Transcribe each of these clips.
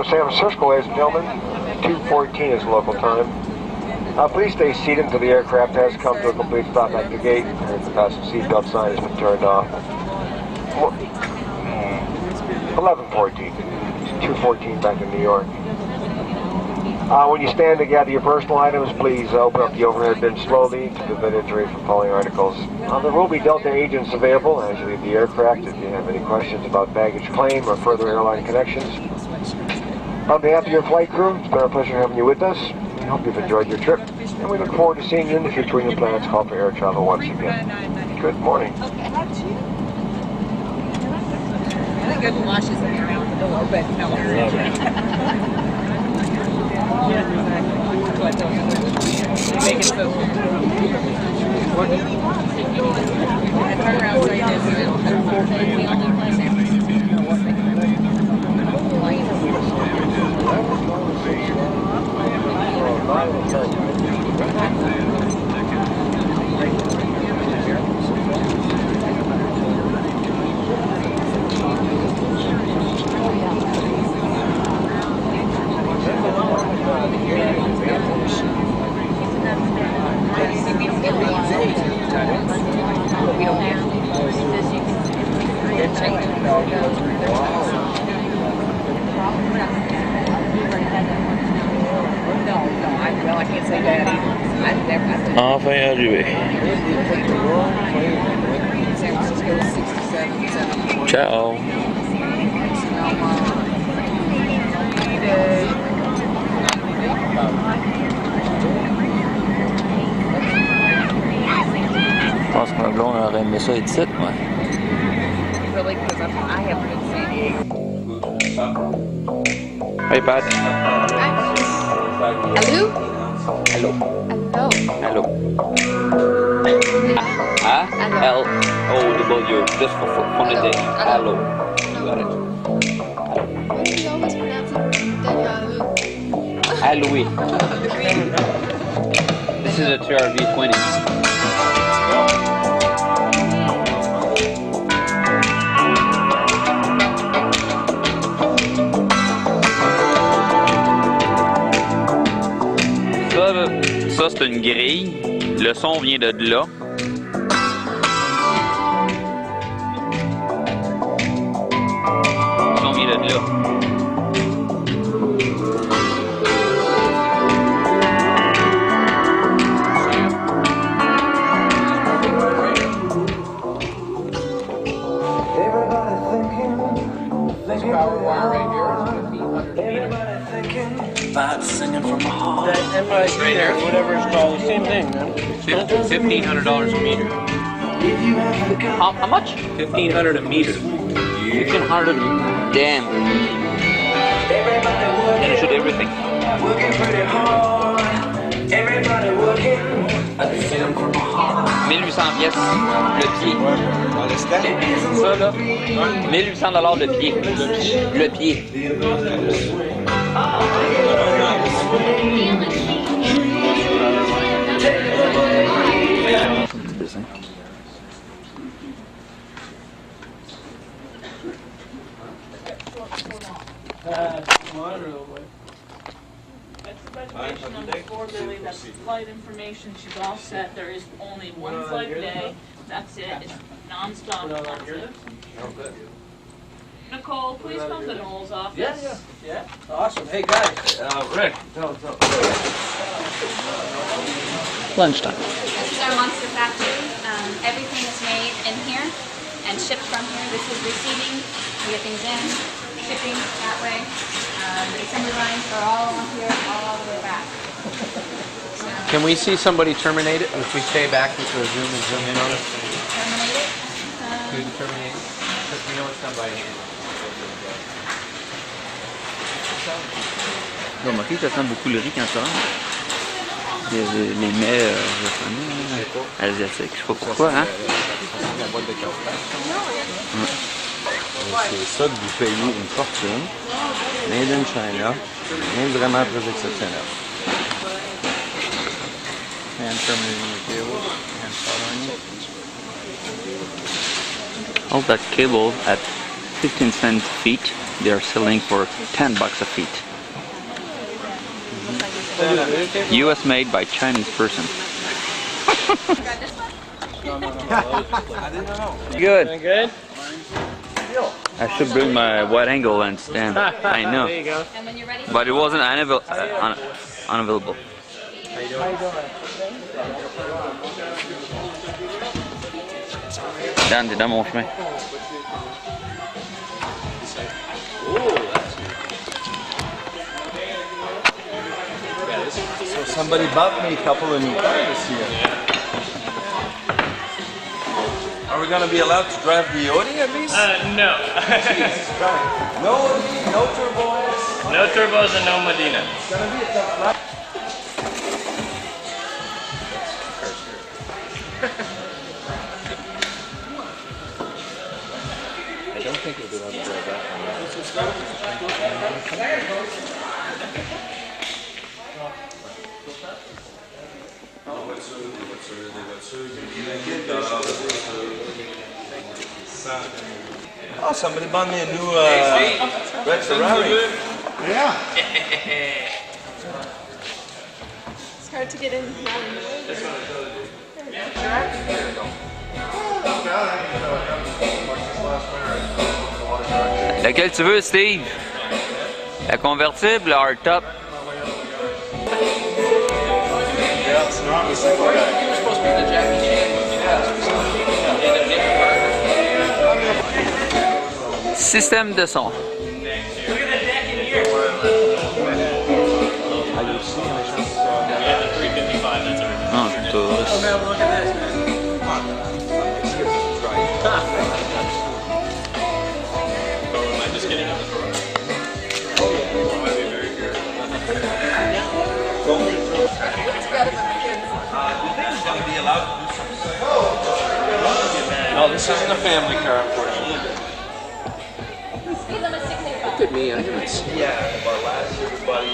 San Francisco, ladies and gentlemen. 2:14 is local time. Please stay seated until the aircraft has come to a complete stop at the gate and the fasten seatbelt sign has been turned off. 11:14. It's 2:14 back in New York. When you stand to gather your personal items, please open up the overhead bin slowly to prevent injury from falling articles. There will be Delta agents available as you leave the aircraft if you have any questions about baggage claim or further airline connections. On behalf of your flight crew, it's been a pleasure having you with us. We hope you've enjoyed your trip, and we look forward to seeing you in the future when your plans call for air travel once again. Good morning. Good washes around the door, but no. Make it so. And turn around and say this. Enfin arrivé. San Francisco 67. Ciao. Je pense que ma blonde aurait aimé ça être ici, moi. Really, because I haven't been to San Diego. Hey, Pat. Hello? Hello. Hello. Hello. A-L-O-W. Just for from the day. Hello. You got it. You always pronounce it Halloween. This is a TRV 20. Ça c'est une grille. Le son vient de là. Le son vient de là. About singing from the heart. That MID Right there. whatever it's called, same thing, man. $1,500 a meter. How much? $1,500 a meter. $1,500 a meter. Damn. You should everything. Working pretty hard. Everybody working. I'd sing from the heart. 1800 pièces le pied. Ça là, 1800 le pied. Le pied. Reservation number 4, Lily, that's the flight information. She's all set. There is only one flight a day. That's it. It's non-stop. That's it. Nicole, please come to Noel's office. Yeah. Awesome. Hey, guys. Rick. Lunchtime. This is our monster factory. Everything is made in here and shipped from here. This is receiving. We get things in, shipping that way. The assembly lines are all on here, all the way back. Can we see somebody terminate it? If we stay back with the zoom and zoom in on it? Terminate it. Do the terminate? Because we know it's done by hand. Vous remarquez que ça sent beaucoup le riz quand ça rentre. Les mets asiatiques, je sais pas pourquoi, hein? La boîte de café. C'est ça que vous payez une fortune. Made in China. Rien de vraiment très exceptionnel. Hand terminating the cable. Hand soldering it. Hold that cable at 15 cents feet, they are selling for $10 a feet. US made by Chinese person. Good. Good? I should bring my wide angle and stand. I know. There you go. And when you're ready, But it wasn't unavailable. Dan, t'es dans mon chemin. So somebody bought me a couple of new cars this year. Are we gonna be allowed to drive the Audi at least? No. No Audi, no turbos. No turbos and no Medina. It's gonna be a tough ride. I don't think we'll be able to drive that one. Oh, somebody bought me a new red Ferrari. Yeah. It's hard to get in now. Laquelle tu veux, Steve? La convertible, la hardtop? Système de son. Oh, touriste. No, this isn't a family car, unfortunately. speed limit's 65. Look at me, I haven't seen. Yeah, but last year, buddy.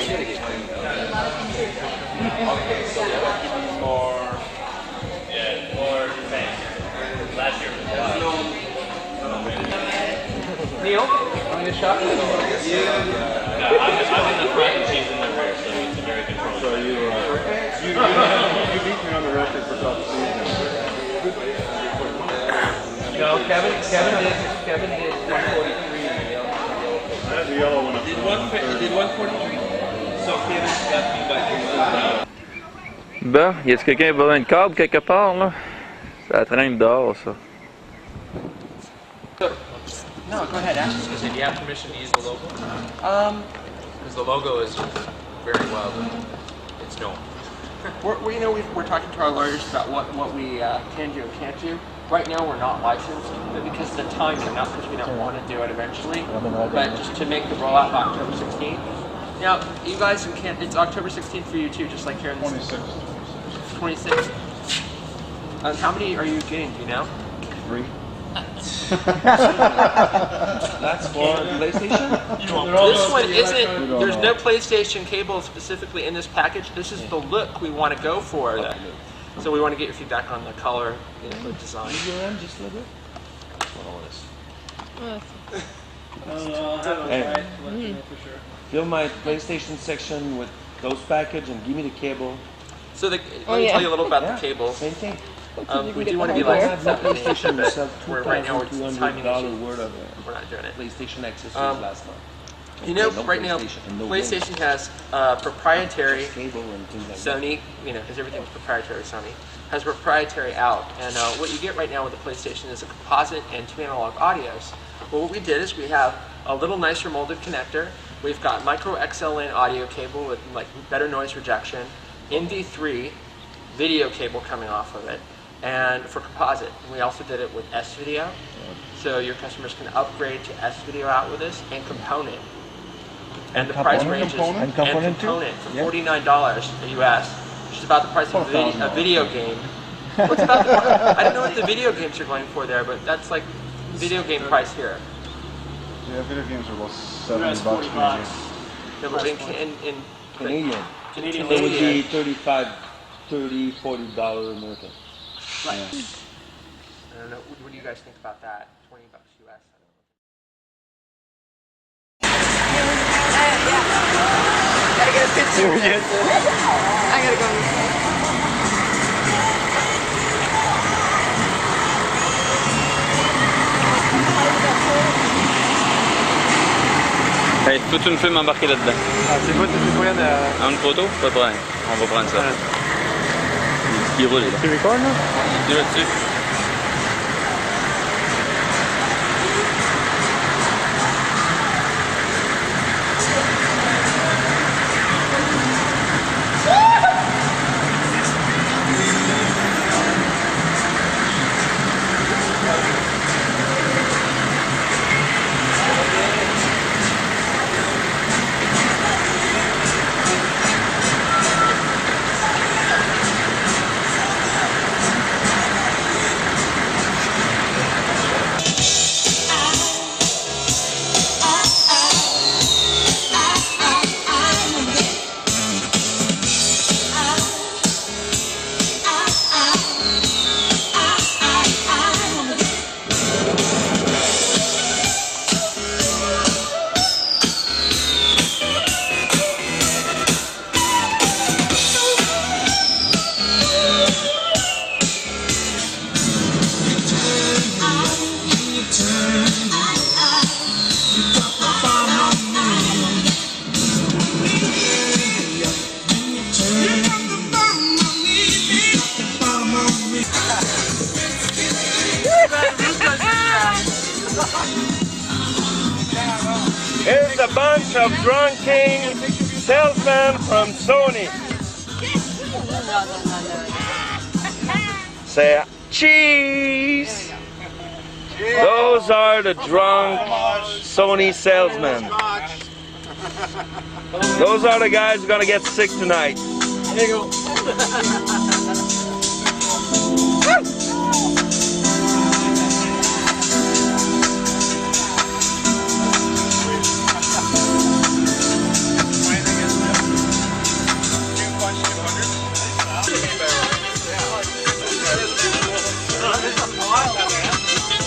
Last year. Neil, want to shot? Yeah, I'm in the front and she's in the rear, so it's a very controlled. So you beat me on the record for top season. No, Kevin did 143. The yellow one. Did 143. So Kevin got me by 3. Bon, y a-t-il quelqu'un qui a besoin de câble quelque part, là? Ça traîne dehors, ça. No, go ahead, ask us. Do you have permission to use the logo? Because the logo is very well, it's known. We're talking to our lawyers about what we can do and can't do. Right now, we're not licensed, but because of the timing, not because we don't want to do it eventually, but just to make the rollout by October 16th. Now, you guys in Canada, it's October 16th for you too, just like here in 26. 26. How many are you getting? Do you know? 3. That's for PlayStation? This one isn't, there's no PlayStation cable specifically in this package. This is the look we want to go for. So we want to get your feedback on the color, the design. Just a little bit. Hey. Fill my PlayStation section with those package and give me the cable. So let me tell you a little about the cable. Same thing. We do want to be licensed out in PlayStation Asia, yourself but right now it's timing issue. worth of We're not doing it. PlayStation accessories last month. You know, No right now, PlayStation and no PlayStation has proprietary Cable and things like Sony, because everything's proprietary Sony, has proprietary out. And what you get right now with the PlayStation is a composite and 2 analog audios. Well, what we did is we have a little nicer molded connector. We've got micro XLN audio cable with like better noise rejection, NV3 video cable coming off of it, and for composite. We also did it with S-Video, so your customers can upgrade to S-Video out with this, and component. And the price range is and component for $49 US, which is about the price of a video game. What's about the, I don't know what the video games are going for there, but that's like video game price here. Yeah, video games are about $70 Canadian. No, but in Canadian. Canadian It would be $40 American. Right. I don't know. What do you guys think about that? $20 US. I gotta go this way. Hey, toute une film embarquée là-dedans. Ah, c'est pas tout moyen de... En une photo? Pas de problème. On va prendre ça. Il roule là. Tu records là? Il est là-dessus. Here's a bunch of drunken salesmen from Sony. Say cheese. Those are the drunk Sony salesmen. Those are the guys who are gonna get sick tonight. There you go.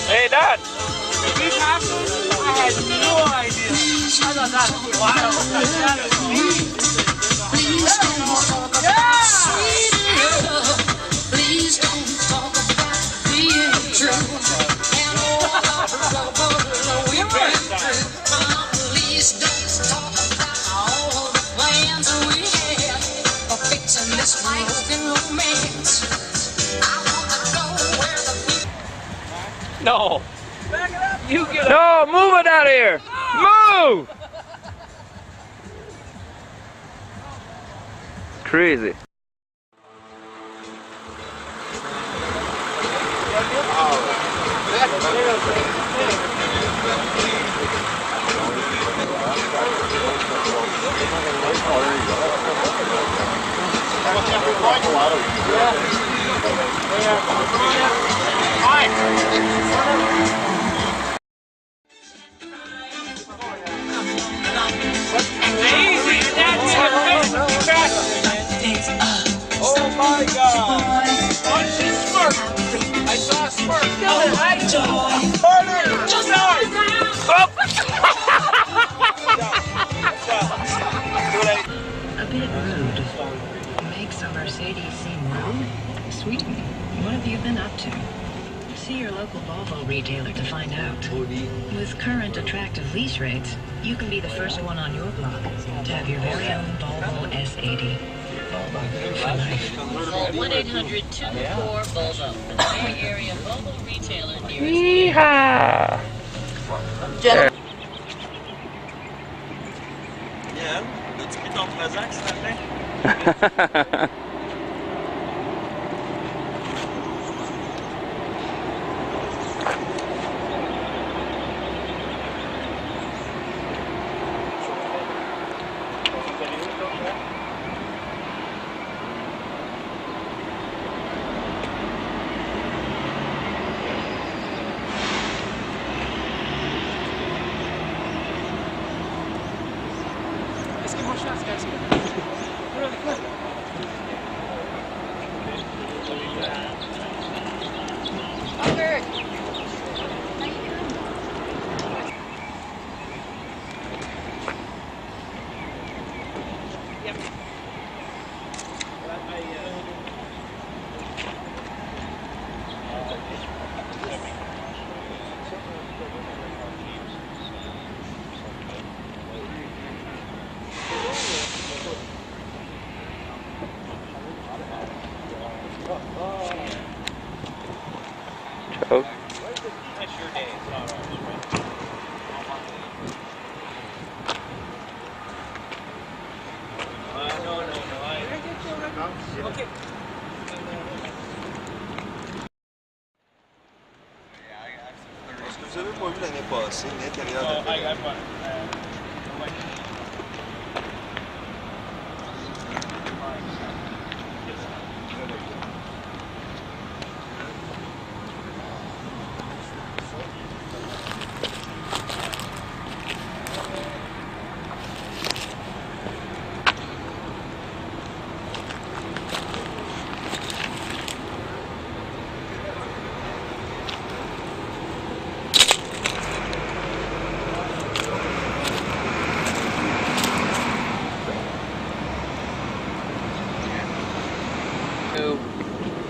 Hey, Dad. These apples, I had no idea. I thought that was wild. Please don't talk about being true. And all our trouble we went through. Please don't talk about all the plans we had for fixing this broken romance. I want to know where the people. No. You get no, move it out of here. Move. Crazy. Oh my God! Watch this smirk! I saw a smirk! A bit rude. Makes a Mercedes seem rude? Sweet. What have you been up to? See your local Volvo retailer to find out. With current attractive lease rates, you can be the first one on your block to have your very own Volvo S80. For life. Call 1-800-24-VOLVO for the Bay Area Volvo retailer nearest you. Yeehaw! Yeah, as-tu pris ton Prozac ce matin? your day, it's not ours, right? No. Okay. Est-ce que vous avez pas vu l'année passée l'intérieur de la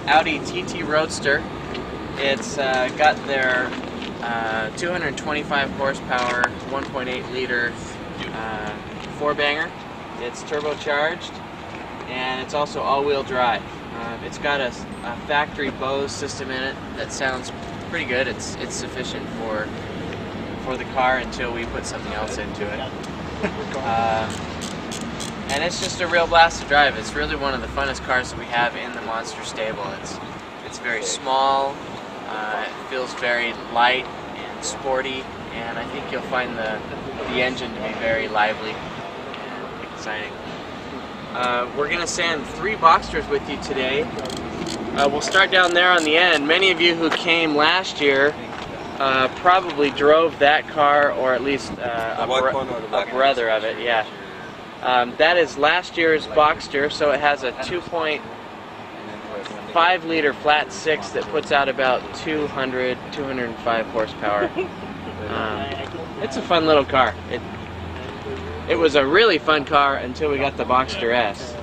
Audi TT Roadster. It's got their 225 horsepower, 1.8 liter four-banger. It's turbocharged, and it's also all-wheel drive. It's got a factory Bose system in it that sounds pretty good. It's sufficient for the car until we put something else into it. And it's just a real blast to drive. It's really one of the funnest cars that we have in the Monster stable. It's very small, it feels very light and sporty, and I think you'll find the engine to be very lively and exciting. We're going to send 3 Boxsters with you today. We'll start down there on the end. Many of you who came last year probably drove that car, or at least a brother of it, yeah. That is last year's Boxster, so it has a 2.5 liter flat 6 that puts out about 205 horsepower. It's a fun little car. It was a really fun car until we got the Boxster S.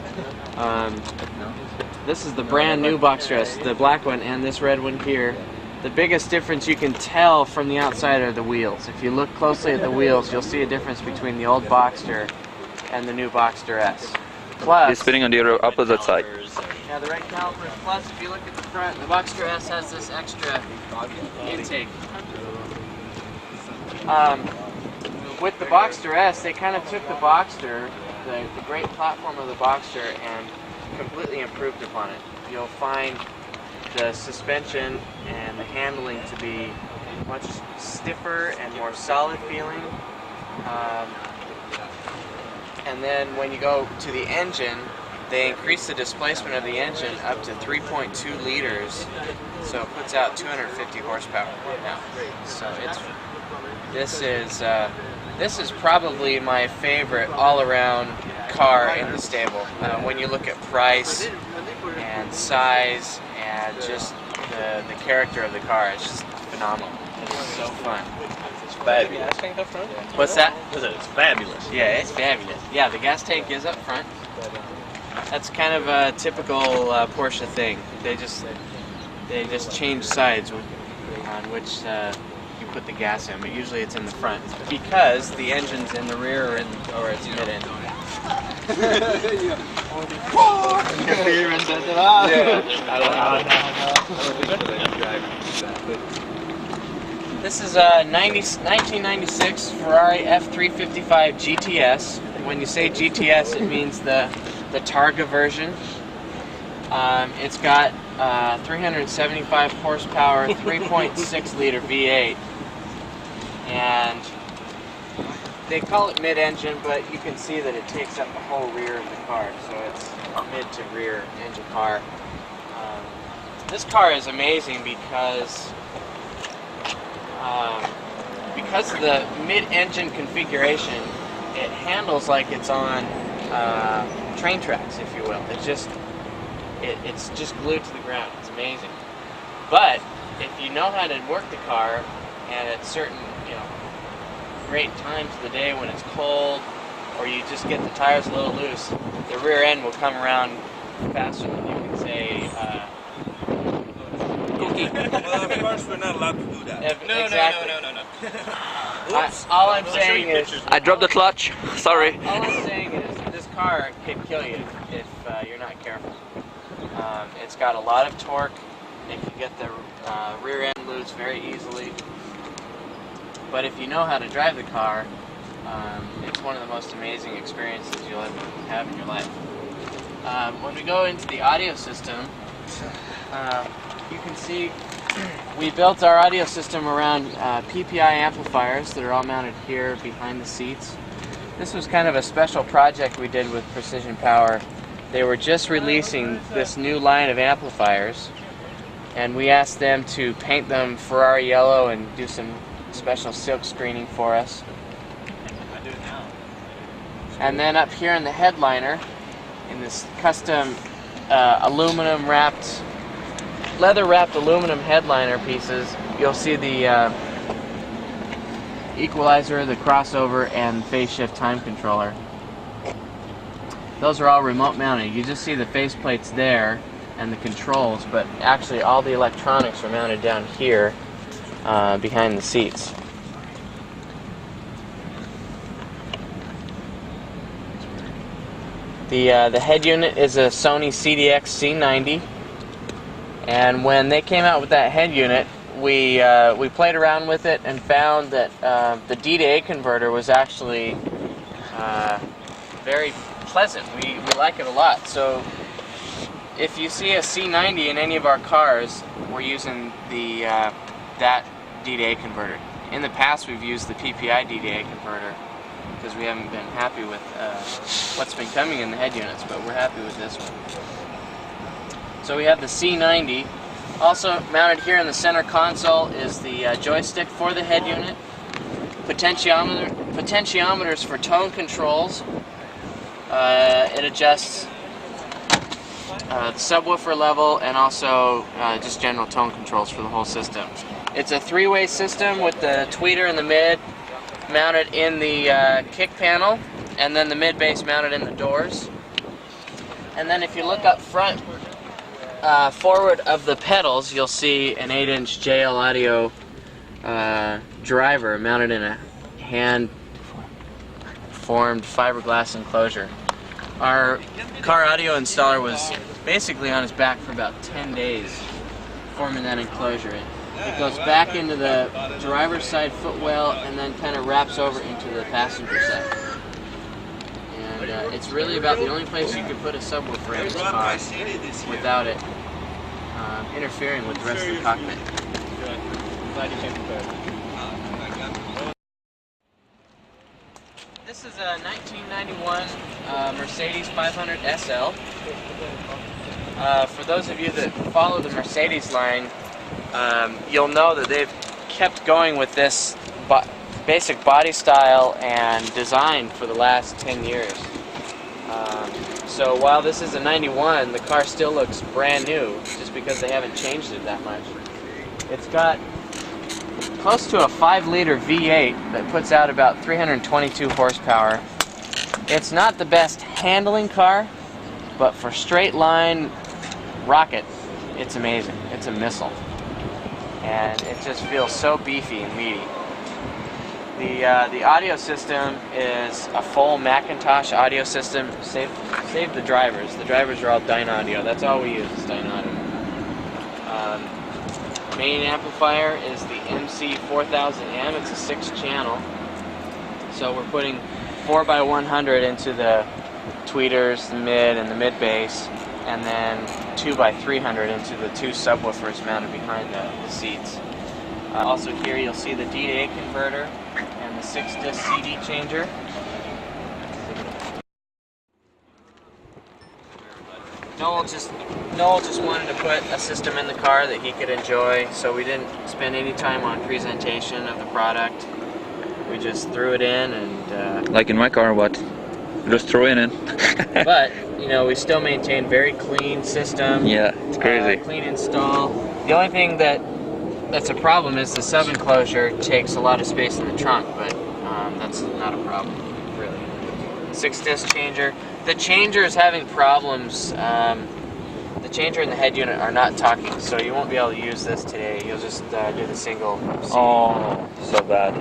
This is the brand new Boxster S, the black one and this red one here. The biggest difference you can tell from the outside are the wheels. If you look closely at the wheels, you'll see a difference between the old Boxster and the new Boxster S. Plus, he's spinning on the opposite side. Yeah, the right calipers. Plus, if you look at the front, the Boxster S has this extra intake. With the Boxster S, they kind of took the Boxster, the great platform of the Boxster, and completely improved upon it. You'll find the suspension and the handling to be much stiffer and more solid feeling. And then when you go to the engine, they increase the displacement of the engine up to 3.2 liters, so it puts out 250 horsepower now. So this is probably my favorite all-around car in the stable. When you look at price and size and just the character of the car, it's just phenomenal. It is so fun. Fabulous. Gas tank up front? What's that? It's fabulous. Yeah, it's fabulous. Yeah, the gas tank is up front. That's kind of a typical Porsche thing. They just change sides on which you put the gas in, but usually it's in the front because the engine's in the rear or it's mid-end. This is a 1996 Ferrari F355 GTS. When you say GTS, it means the Targa version. It's got 375 horsepower, 3.6 liter V8, and they call it mid-engine, but you can see that it takes up the whole rear of the car, so it's a mid to rear engine car. This car is amazing because of the mid-engine configuration. It handles like it's on train tracks, if you will. It's just glued to the ground. It's amazing. But if you know how to work the car, and at certain great times of the day when it's cold, or you just get the tires a little loose, the rear end will come around faster than you can say. Well, of course, we're not allowed to do that. No. All I'm saying is... I dropped the clutch. Sorry. All I'm saying is this car can kill you if you're not careful. It's got a lot of torque. It can get the rear end loose very easily. but if you know how to drive the car, it's one of the most amazing experiences you'll ever have in your life. When we go into the audio system, you can see we built our audio system around PPI amplifiers that are all mounted here behind the seats. This was kind of a special project we did with Precision Power. They were just releasing this new line of amplifiers, and we asked them to paint them Ferrari yellow and do some special silk screening for us. And then up here in the headliner, in this custom leather-wrapped aluminum headliner pieces, you'll see the equalizer, the crossover, and phase shift time controller. Those are all remote mounted. You just see the face plates there and the controls, but actually all the electronics are mounted down here behind the seats. The head unit is a Sony CDX C90, and when they came out with that head unit, we played around with it and found that the D to A converter was actually very pleasant. We like it a lot. So if you see a C90 in any of our cars, we're using the that D to A converter. In the past, we've used the PPI D to A converter because we haven't been happy with what's been coming in the head units, but we're happy with this one. So we have the C90. Also mounted here in the center console is the joystick for the head unit, potentiometers for tone controls. It adjusts the subwoofer level and also just general tone controls for the whole system. It's a three-way system with the tweeter in the mid mounted in the kick panel, and then the mid bass mounted in the doors. And then if you look up front, forward of the pedals, you'll see an 8-inch JL Audio driver mounted in a hand-formed fiberglass enclosure. Our car audio installer was basically on his back for about 10 days forming that enclosure. It goes back into the driver's side footwell and then kind of wraps over into the passenger side. And it's really about the only place you could put a subwoofer in this car without it interfering with the rest of the cockpit. Glad you came prepared. This is a 1991 Mercedes 500 SL. For those of you that follow the Mercedes line, you'll know that they've kept going with this basic body style and design for the last 10 years. So while this is a 91, the car still looks brand new just because they haven't changed it that much. It's got close to a 5-liter V8 that puts out about 322 horsepower. It's not the best handling car, but for straight line rocket, it's amazing. It's a missile. And it just feels so beefy and meaty. The audio system is a full Macintosh audio system. Save the drivers. The drivers are all Dynaudio. That's all we use is Dynaudio. Main amplifier is the MC4000M. It's a 6-channel. So we're putting 4x100 into the tweeters, the mid, and the mid bass, and then 2x300 into the 2 subwoofers mounted behind the seats. Also here you'll see the D to A converter and the 6-disc CD changer. Noel just wanted to put a system in the car that he could enjoy, so we didn't spend any time on presentation of the product. We just threw it in and... like in my car, what? Just throw it in. But, you know, we still maintain very clean system. Yeah, it's crazy. Clean install. The only thing that's a problem is the sub enclosure takes a lot of space in the trunk, but that's not a problem, really. 6-disc changer. The changer is having problems. The changer and the head unit are not talking, so you won't be able to use this today. You'll just do the single CD. Oh, so bad.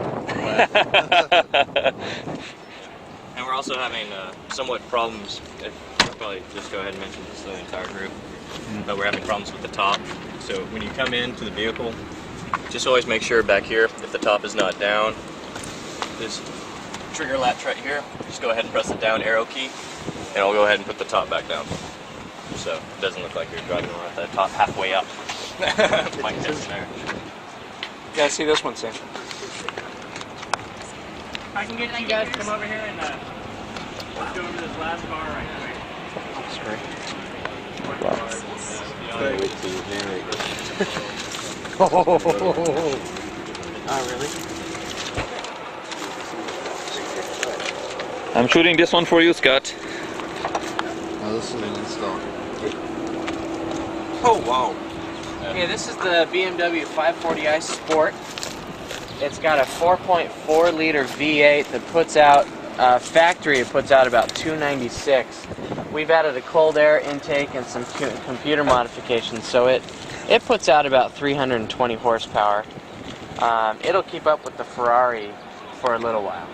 And we're also having somewhat problems. I'll probably just go ahead and mention this to the entire group. But we're having problems with the top. So when you come into the vehicle, Just always make sure back here, if the top is not down, this trigger latch right here, just go ahead and press the down arrow key, and it'll go ahead and put the top back down. So it doesn't look like you're driving around the top halfway up. Might hit there. You guys see this one, Sam? I can get you guys to come over here and let's go over this last car right quick. Sorry. Oh, really? I'm shooting this one for you, Scott. Oh, this is an install. Oh, wow. Okay, this is the BMW 540i Sport. It's got a 4.4 liter V8 that puts out, factory it puts out about 296. We've added a cold air intake and some computer modifications, so it puts out about 320 horsepower. It'll keep up with the Ferrari for a little while,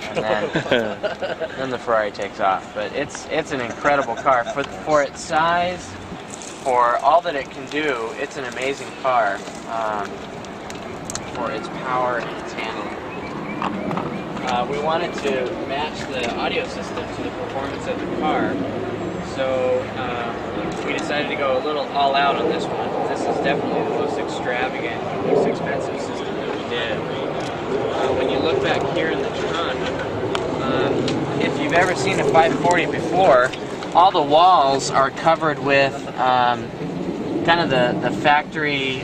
and then the Ferrari takes off. But it's an incredible car for its size, for all that it can do. It's an amazing car for its power and its handling. We wanted to match the audio system to the performance of the car, so we decided to go a little all out on this one. This is definitely the most extravagant, most expensive system that we did. When you look back here in the trunk, if you've ever seen a 540 before, all the walls are covered with kind of the factory,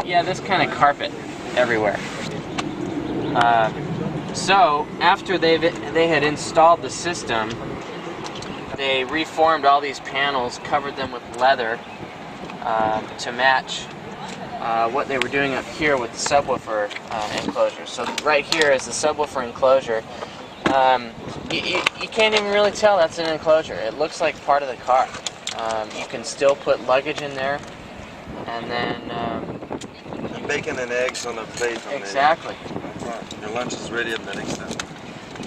this kind of carpet everywhere. So after they had installed the system, they reformed all these panels, covered them with leather to match what they were doing up here with the subwoofer enclosure. So right here is the subwoofer enclosure. You can't even really tell that's an enclosure. It looks like part of the car. You can still put luggage in there, and then bacon and eggs on a plate. Exactly. Your lunch is ready at the next time.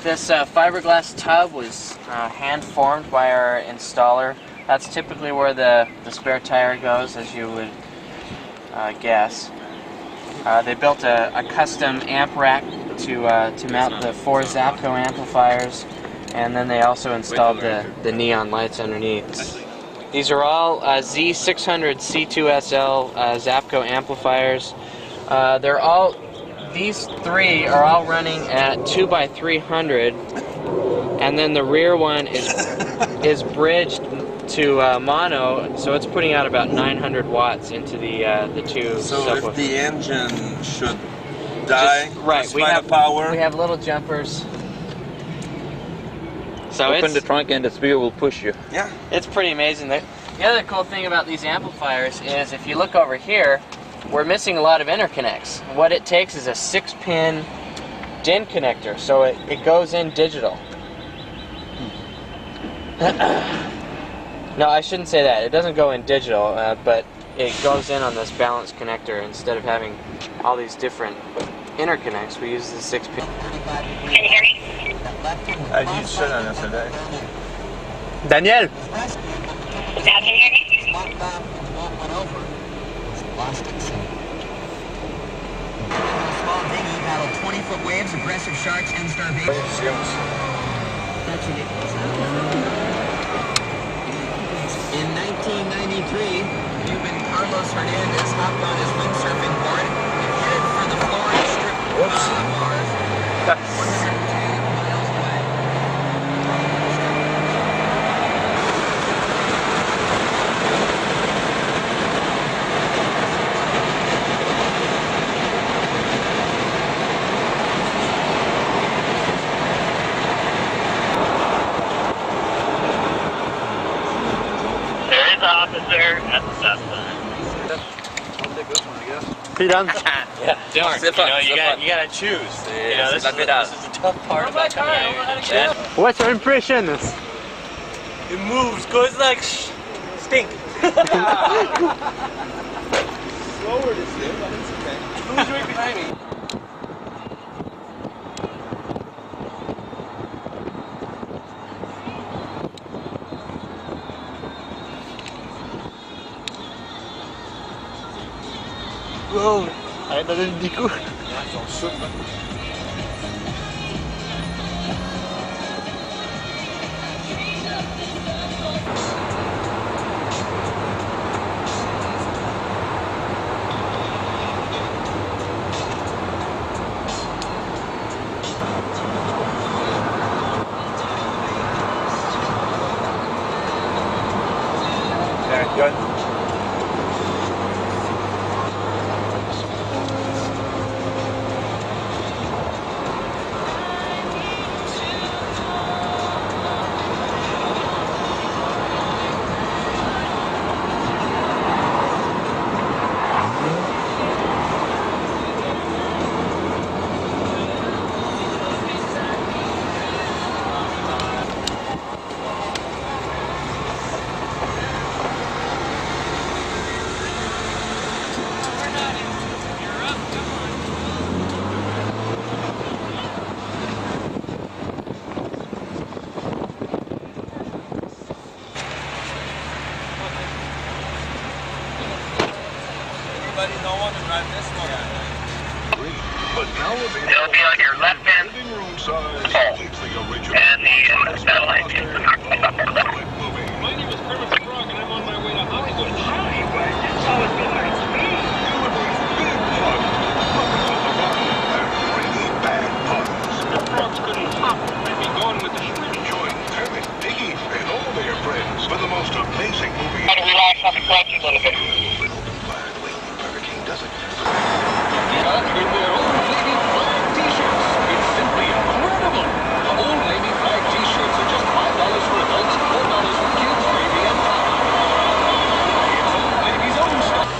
This fiberglass tub was hand formed by our installer. That's typically where the spare tire goes, as you would guess. They built a custom amp rack to mount the 4 Zapco amplifiers, and then they also installed the neon lights underneath. These are all Z600 C2SL Zapco amplifiers. These 3 are all running at 2x300, and then the rear one is bridged to mono, so it's putting out about 900 watts into the 2 So subwoofers. if the engine should die, we have little jumpers. So open the trunk and the speaker will push you. Yeah, it's pretty amazing. The other cool thing about these amplifiers is if you look over here, we're missing a lot of interconnects. What it takes is a 6-pin DIN connector, so it goes in digital. No, I shouldn't say that. It doesn't go in digital, but it goes in on this balanced connector. Instead of having all these different interconnects, we use the 6-pin. Can you hear me? You said that yesterday. Daniel! Now can you hear me? Small dinghy battled 20-foot waves, aggressive sharks, and starvation. That's ridiculous. In 1993, Cuban Carlos Hernandez hopped on his windsurfing board and headed for the Florida Strip Mars, 102 miles away. Officer at the stop sign. I'll take this one, I guess. He done? Yeah, darn. You gotta choose. This is the tough part about coming out here. What's your impression? It moves, goes like stink. Slower this year, but it's okay. Who's right behind me? Whoa. donné le bico. Good. It'll be on your left hand pole, and the satellite is the north pole. My name is Kermit the Frog, and I'm on my way to Hollywood. Hollywood? That's always been my dream. The frogs couldn't hop. They'd be gone with the shrimp. Join Kermit, Piggy, and all their friends for the most amazing movie. Try to relax on the clutch a little bit. Hurricane does it. Old Navy flag t-shirts are just $5 for adults, $4 for kids, baby, and pop. It's Old Navy's own stuff.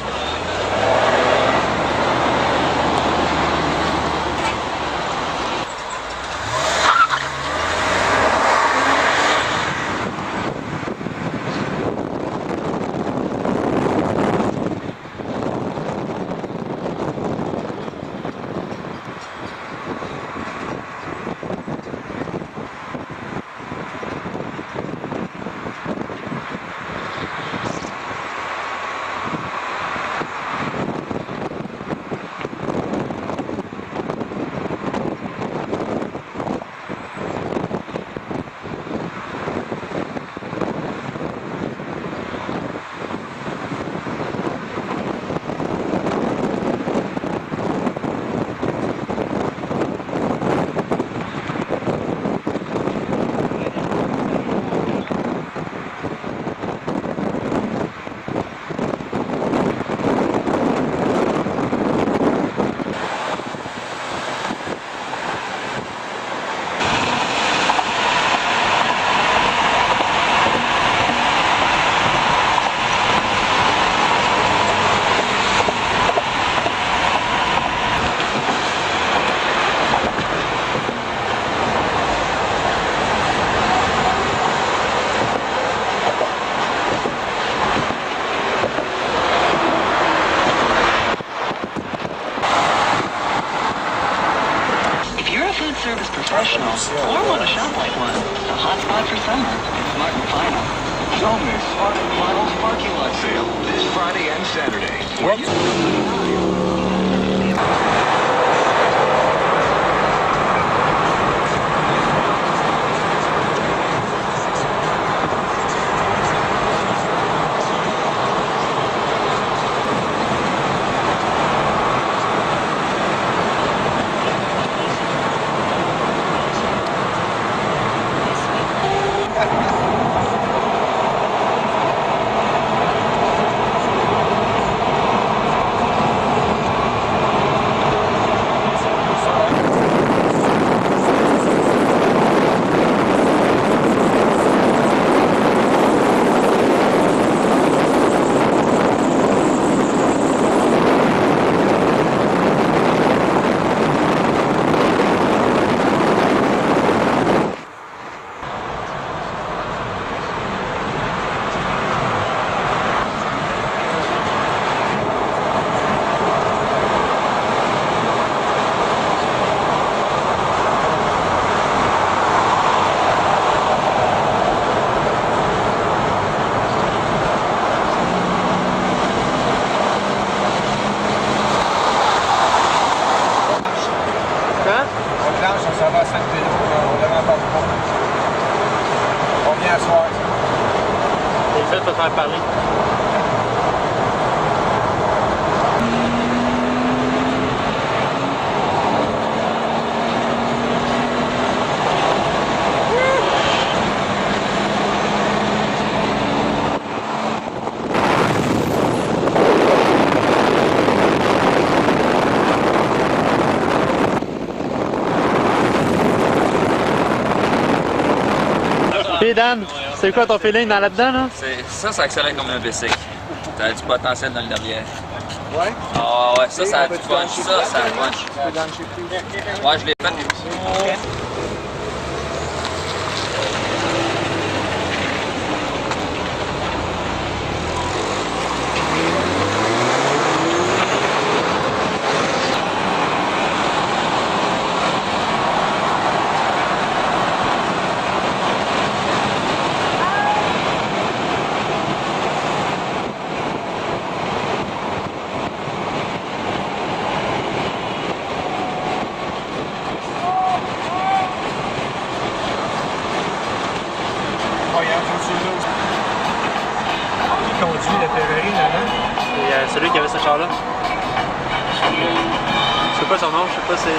Service professional or want to shop like one. A hot spot for summer is Smart and Final. Don't miss Smart and Final's parking lot sale this Friday and Saturday. Ça va, 7 piles. On devrait pas beaucoup. Combien à soir? Et le fait de te faire parler. Puis Dan, c'est quoi ton feeling dans là-dedans là? Ça accélère comme un bicycle. T'as du potentiel dans le derrière. Ouais? Ah ouais, ça a du punch. Ça a punch. Tu peux downshift plus? Ouais, je l'ai fait. Qui conduit la Ferrari là-dedans? C'est celui qui avait ce char-là. Je sais pas son nom, je sais pas c'est...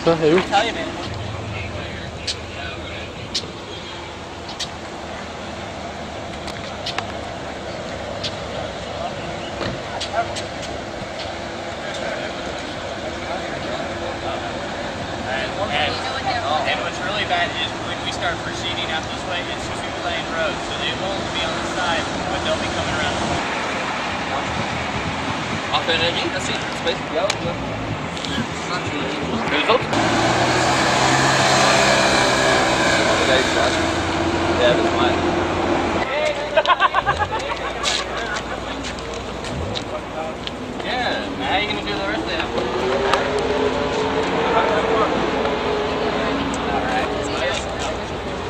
Ça, elle est où? And what's really bad is when we start proceeding out this way, it's 2-lane road, so they won't be on the side, but they'll be coming around. En Ferrari, là, c'est une espèce de gaz, là. Les autres? Yeah, that's mine. Yeah, now how are you going to do the rest of that?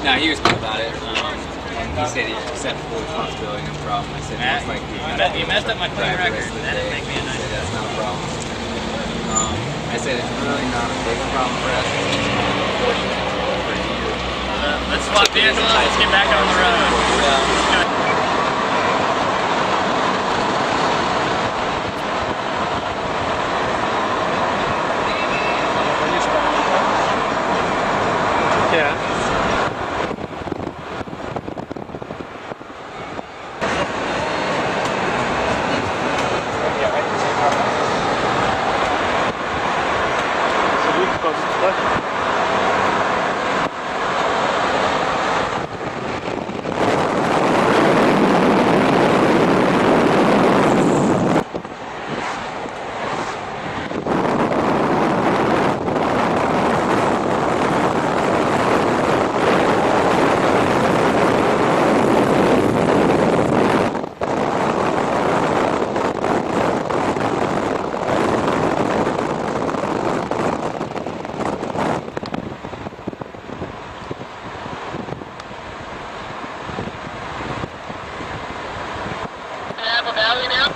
No, he was cool about it. He said he accepted full responsibility, no problem. I said, Matt, most likely you messed up my clean record. That didn't make me a nice That's not a problem. I said it's really not a big problem for us. Let's swap vehicles. Let's get back on the road. Yeah. proche. Nappa Valley now?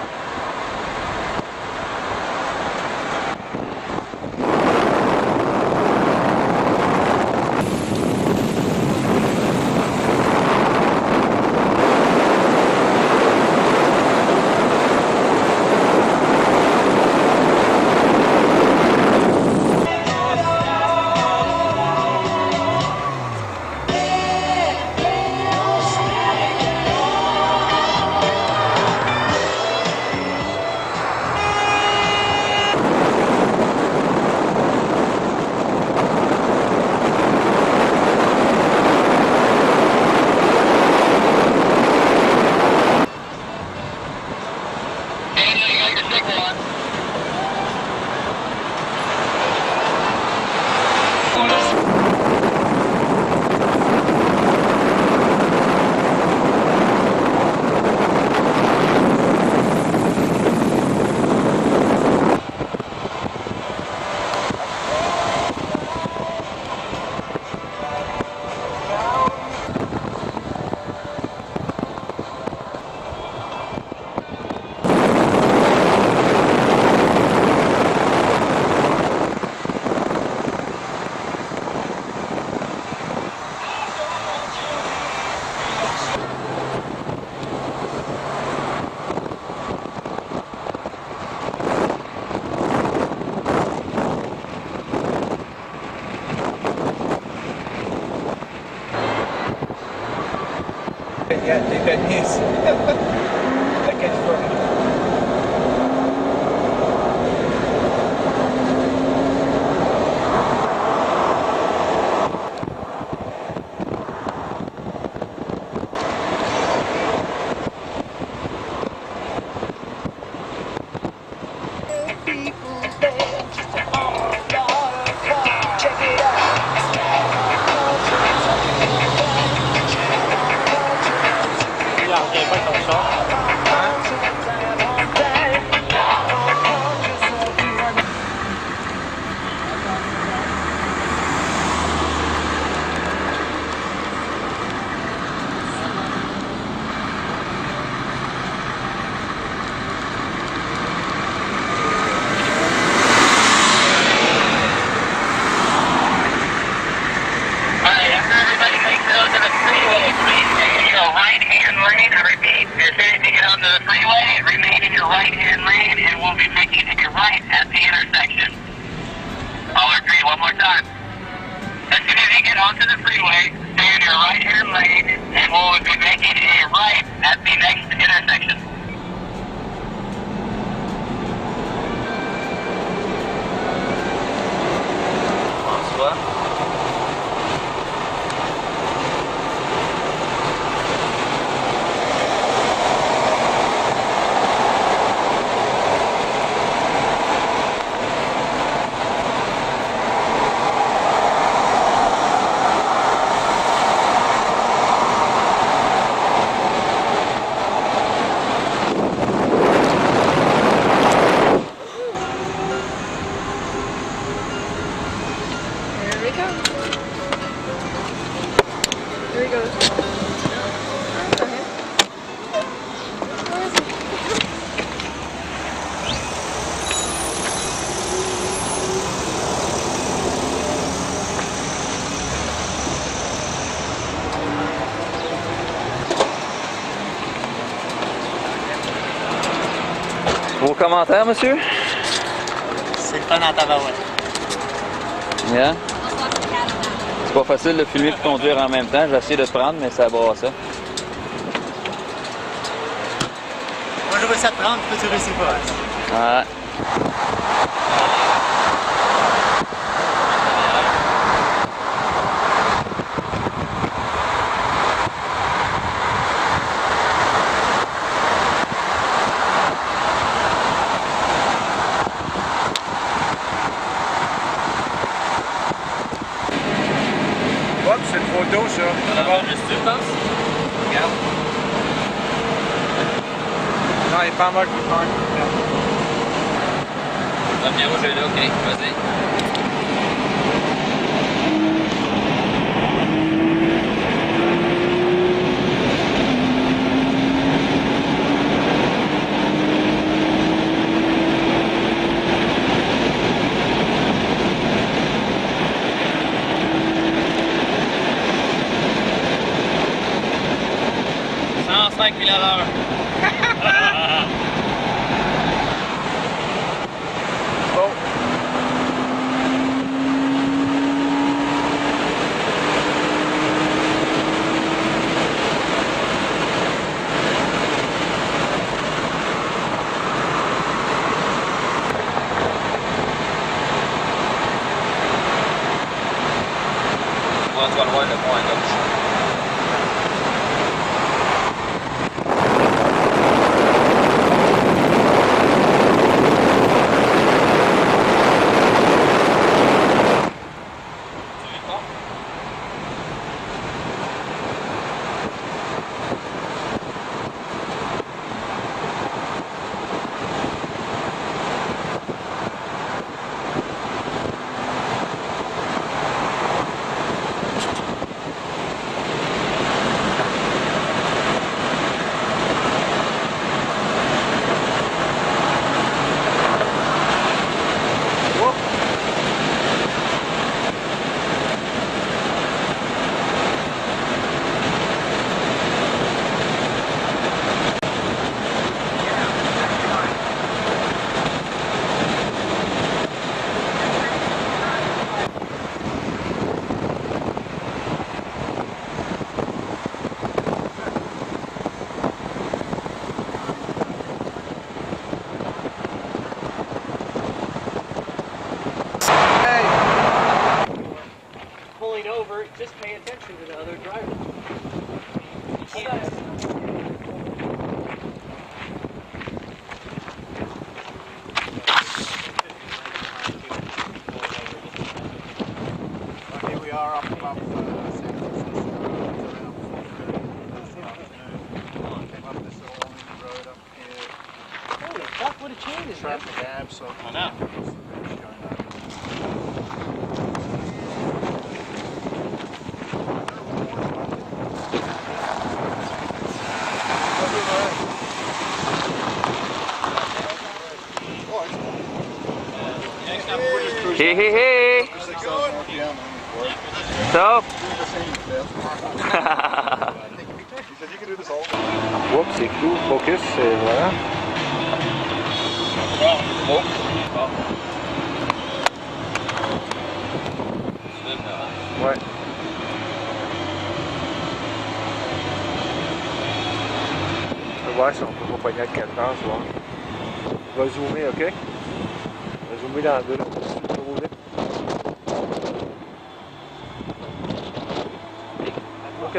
Yeah, take that piece. That gets funny. Vos commentaires, monsieur? C'est le fun en tabarouette. Yeah. C'est pas facile de filmer et de conduire en même temps. J'ai essayé de te prendre, mais ça brasse ça. Moi, je réussis à te prendre, toi, tu réussis pas. Ouais. Hop, c'est une photo, ça. Ça va juste, tu penses? Regarde. Non, il est pas en mode record. Ah, bien, moi, je vais là, ok, vas-y. Tu vas le voir, le pont à gauche. Just pay attention to the other driver. You can't. Here we are up above San Francisco. Came up this little winding road up here. Holy fuck, what a change is that? Traffic ab, so I know. Hey, hey, hey! Stop! Oups, c'est cool, focus, c'est voilà. Ouais. On va voir si on peut pas pogner à 14, voir. On va zoomer, ok? On va zoomer dans le deux, là. Trop vite. Ok.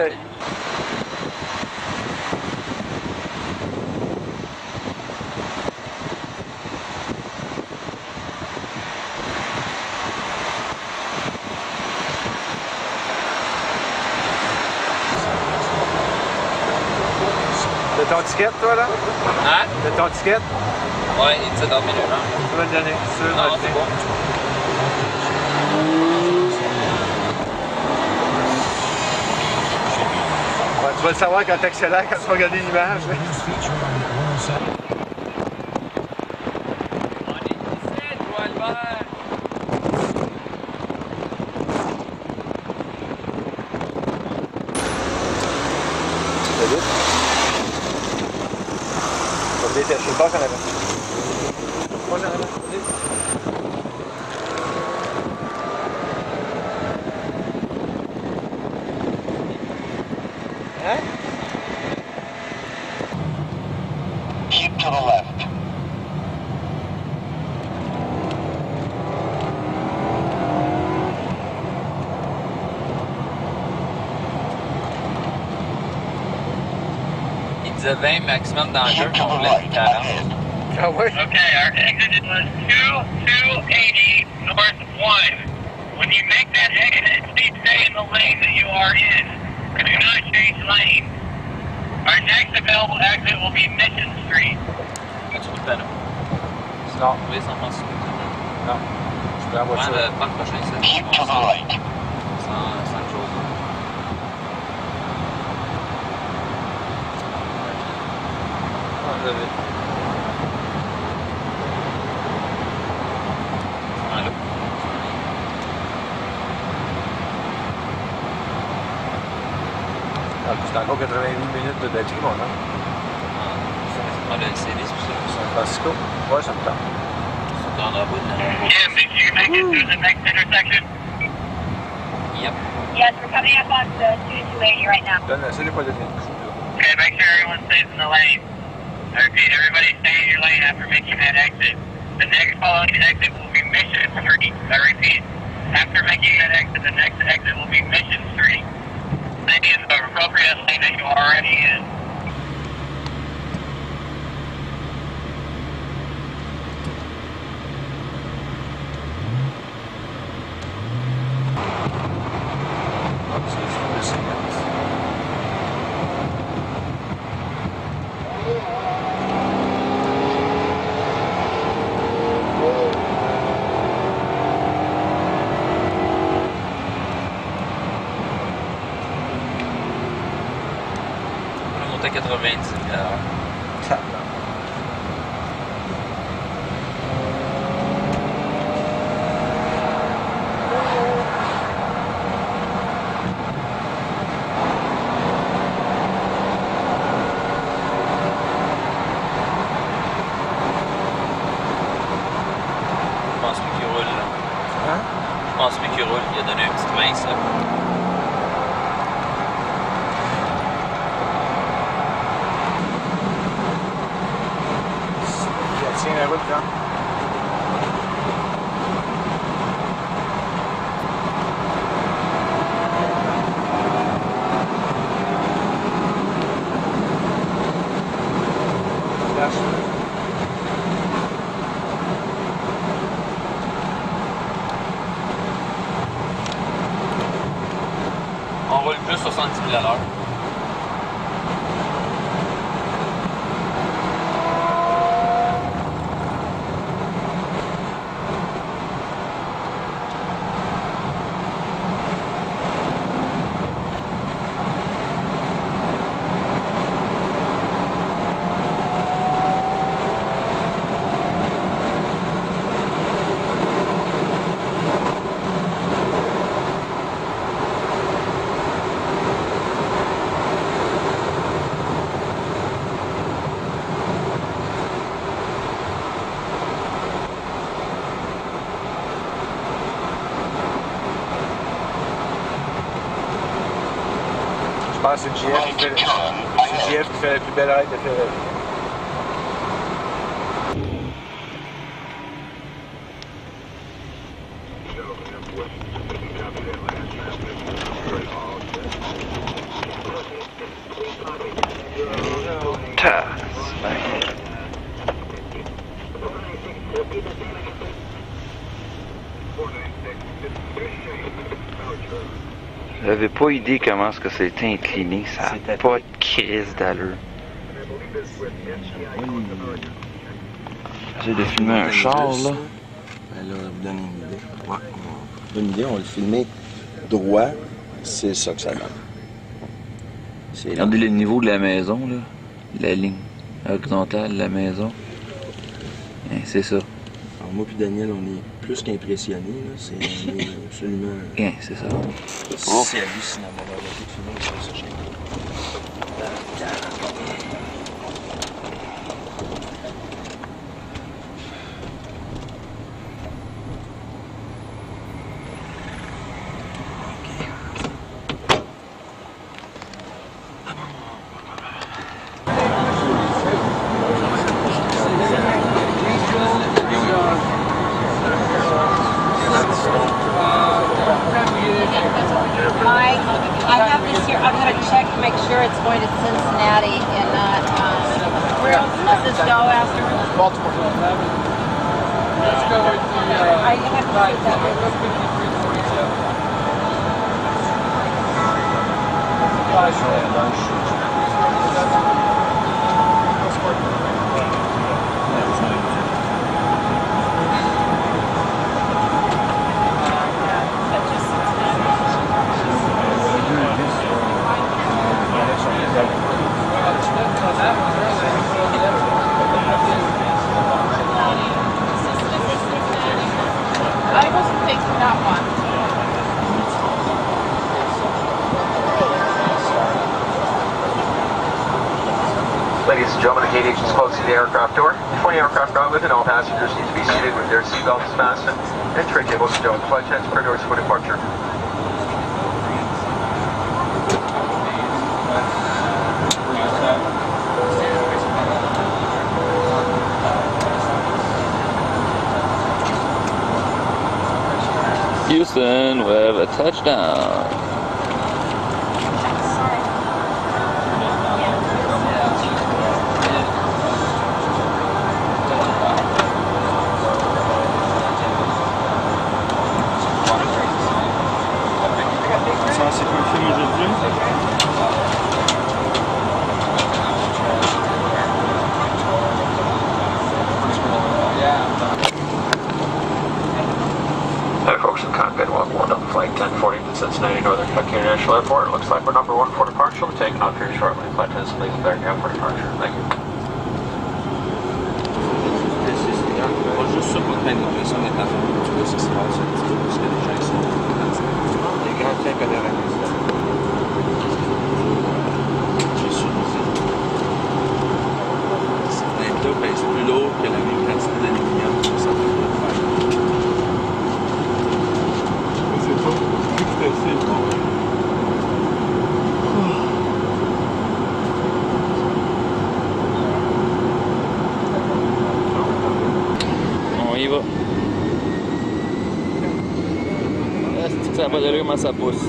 T'as ton ticket, toi, là? Hein? T'as ton ticket? Ouais, il est dans le milieu, là. Tu vas le donner, c'est sûr. Non, c'est bon. Ouais, tu vas le savoir quand t'accélères, quand tu vas regarder l'image. Je sais pas qu'en avant. Moi j'en avais. Hein? Keep to the left. Il disait 20 maximum d'enjeu qu'on voulait 40. Ah ouais? Okay, our exit was 2280 north 1. When you make that exit, please stay in the lane that you available exit will be Mission Street. Sur le panneau. Non. Oui, San Francisco. Non. Je prends la voiture. Pas le prochain, c'est Keep to the right. sans chose. Ah, vous avez. C'est encore 88 minutes de batterie, mon homme. C'est pas le CD, c'est pour ça. San Francisco? Ouais, ça me tente. Ça me tendra pas de Jim, did you make it through the next intersection? Yep. Yes, we're coming up on the 280 right now. Donne, essaie de pas donner le coup, là. Okay, make sure everyone stays in the lane. I repeat, everybody stay in your lane after making that exit. The next following exit will be Mission Street. I repeat, after making that exit, the next exit will be Mission Street. Stay in the appropriate lane that you are already in. On monte à 90 à l'heure. Je pense plus qu'il roule là. Hein? Je pense plus qu'il roule, il a donné un petit mince là. Tiens la route, Jean. On roule plus 70 000 à l'heure. Je pense que c'est le GF qui fait la plus belle ride de Ferrari. J'avais pas idée comment est-ce que c'était incliné, ça n'a pas de crise d'allure. J'essaie de filmer un char là. Ben là, vous donne une idée. Ouais. On donne une idée, on va le filmer droit, c'est ça que ça donne. Regardez le niveau de la maison là, la ligne horizontale de la maison. C'est ça. Alors moi puis Daniel, on est plus qu'impressionnés, là. C'est absolument... c'est ça. C'est hallucinant d'avoir été filmé sur ce chien. I have this here. I'm going to check to make sure it's going to Cincinnati and not. Where else does this go after? Baltimore. Let's go with the. I have to right. see that. Let's go 5347. Gentlemen, the gate agents closing the aircraft door. 20 aircraft ground with and all passengers need to be seated with their seatbelts fastened and tray tables stowed. Flight transport doors for departure. Houston, we have a touchdown. Ça, c'est quoi le film aujourd'hui? Hi folks, the cockpit welcome on up flight 1040 to Cincinnati Northern Kentucky International Airport. Looks like we're number 1 for departure. We'll take off here shortly. Flight attendants, please clear again for departure. Thank you. Juste ça pour prendre l'impression d'être à fond. Tu vois ce qui se passe un petit peu parce que les gens ils sont les grands tiens que derrière ça. J'ai su certains plots pèsent plus lourd que la même quantité d'aluminium sur certains plots de fer. C'est pas plus facile pour eux. On y va. Est-ce que ça va d'allure comment ça pousse?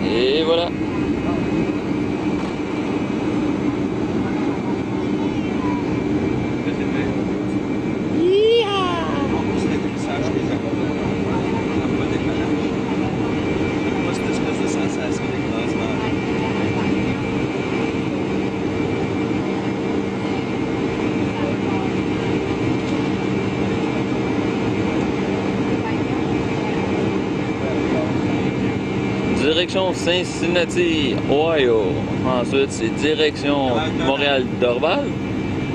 Et voilà. Direction Cincinnati, Ohio. Ensuite, c'est direction Montréal-Dorval.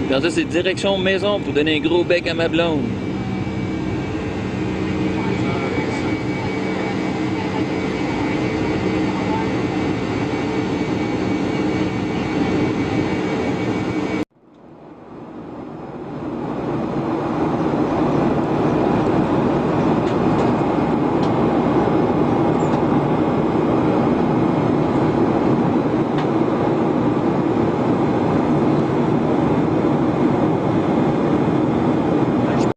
Puis ensuite, c'est direction maison pour donner un gros bec à ma blonde.